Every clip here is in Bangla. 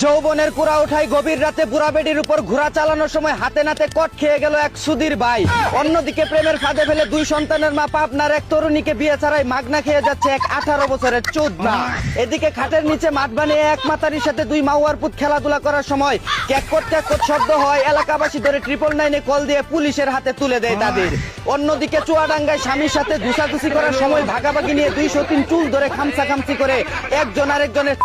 যৌবনের কুড়া উঠাই গভীর রাতে বুড়া বেডির উপর ঘোড়া চালানোর সময় হাতে নাতে কট খেয়ে গেল এক সুধীর ভাই। অন্যদিকে প্রেমের ফাঁদে ফেলে দুই সন্তানের মা পাবনার এক তরুণীকে বিয়ে ছাড়াই মাগনা খেয়ে যাচ্ছে এক 18 বছরের চোদনা। এদিকে খাটের নিচে মাঠ বানিয়ে এক মাতারির সাথে দুই মাওয়ার পুত খেলাধুলা করার সময় ক্যাকট ক্যাকট শব্দ হয়। এলাকাবাসী ধরে 999-এ কল দিয়ে পুলিশের হাতে তুলে দেয় তাদের। অন্যদিকে চুয়াডাঙ্গায় স্বামীর সাথে ঘুষাঘুষি করার সময় ভাগাভাগি নিয়ে 203 চুল ধরে খামসাখামসি করে একজন আরেকজনের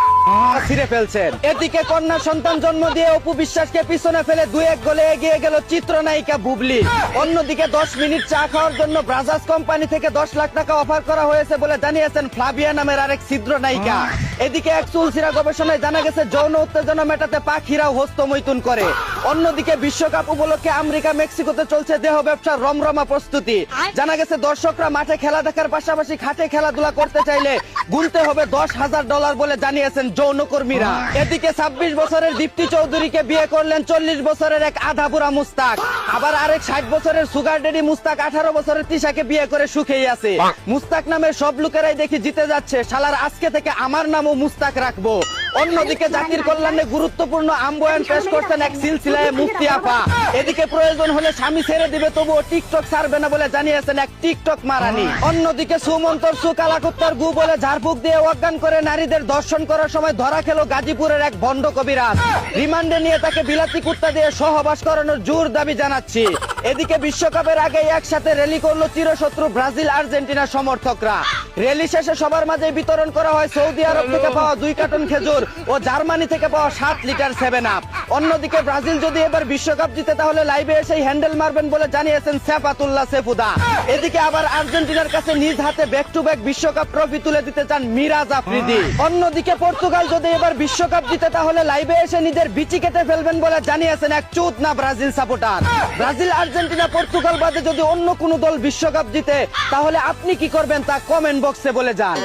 ছিঁড়ে ফেলছেন। এদিকে কন্যা সন্তান জন্ম দিয়ে অপু বিশ্বাসকে পিছনে ফেলে 2-1 গোলে এগিয়ে গেল চিত্রনায়িকা বুবলি। অন্যদিকে 10 মিনিট চা খাওয়ার জন্য ব্রাজার্স কোম্পানি থেকে 10 লাখ টাকা অফার করা হয়েছে বলে জানিয়েছেন ফ্লাভিয়া নামের আরেক ছিদ্র নায়িকা। এদিকে এক চুলছিরা গবেষণায় জানা গেছে যৌন উত্তেজনা মেটাতে পাখিরাও হস্তমৈথুন করে। অন্যদিকে বিশ্বকাপ উপলক্ষে আমেরিকা মেক্সিকোতে চলছে দেহ ব্যবসার রমরমা প্রস্তুতি। জানা গেছে দর্শকরা মাঠে খেলা দেখার পাশাপাশি খাটে খেলাধুলা করতে চাইলে গুনতে হবে $10,000 বলে জানিয়েছেন যৌনকর্মীরা। এদিকে 26 বছরের দীপ্তি চৌধুরীকে বিয়ে করলেন 40 বছরের এক আধা বুড়া মুস্তাক। আবার আরেক 60 বছরের সুগার ডেডি মুস্তাক 18 বছরের তিশাকে বিয়ে করে সুখেই আছে। মুস্তাক নামের সব লোকেরাই দেখি জিতে যাচ্ছে। শালার আজকে থেকে আমার নামও মুস্তাক রাখবো। অন্যদিকে জাতির কল্যাণে গুরুত্বপূর্ণ আম্বয়ান পেশ করছেন এক সিলসিলায় মুফতি আপা। এদিকে প্রয়োজন হলে স্বামী ছেড়ে দিবে তবুও টিকটক ছাড়বে না বলে জানিয়েছেন এক টিকটক মারানি। অন্যদিকে সুমন্তর সুকালাকুত্তার গু বলে ঝাড়ফুঁক দিয়ে অজ্ঞান করে নারীদের দর্শন করার সময় ধরা খেল গাজীপুরের এক ভণ্ড কবিরাজ। রিমান্ডে নিয়ে তাকে বিলাতি কুত্তা দিয়ে সহবাস করানোর জোর দাবি জানাচ্ছি। এদিকে বিশ্বকাপের আগে একসাথে র্যালি করলো চিরশত্রু ব্রাজিল আর্জেন্টিনা সমর্থকরা। র্যালি শেষে সবার মাঝে বিতরণ করা হয় সৌদি আরব থেকে পাওয়া 2 কার্টন খেজুর ও জার্মানি থেকে পাওয়া 7 লিটার 7 আপ। অন্যদিকে ব্রাজিল যদি এবার বিশ্বকাপ জিতে তাহলে লাইভে এসে হ্যান্ডেল মারবেন বলে জানিয়েছেন সেফাতুল্লাহ সেফুদা। এদিকে আবার আর্জেন্টিনার কাছে নিজ হাতে ব্যাক টু ব্যাক বিশ্বকাপ ট্রফি তুলে দিতে চান মিরাজ আফ্রিদি। অন্যদিকে পর্তুগাল যদি এবার বিশ্বকাপ জিতে তাহলে লাইভে এসে নিজের বিচি কেটে ফেলবেন বলে জানিয়েছেন এক চুদনা Brazil supporter. Brazil Argentina Portugal বাদে যদি অন্য কোনো দল বিশ্বকাপ জিতে তাহলে আপনি কি করবেন তা কমেন্ট বক্সে বলে যান।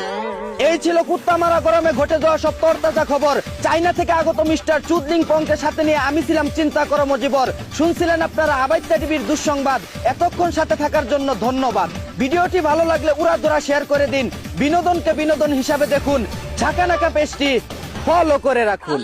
এই ছিল কুত্তা মারা গরমে ঘটে যাওয়া সব তরতাজা খবর। চাইনা থেকে আগত মিস্টার চুদলিং পংকে সাথে নিয়ে আমি ছিলাম চিন্তা করো মজিবর। শুনছিলেন আপনারা আবাইত্যা টিভির দুঃসংবাদ। এতক্ষণ সাথে থাকার জন্য ধন্যবাদ। ভিডিওটি ভালো লাগলে উড়াধুরা শেয়ার করে দিন। বিনোদনকে বিনোদন হিসাবে দেখুন। ঝাঁকানাকা পেজটি ফলো করে রাখুন।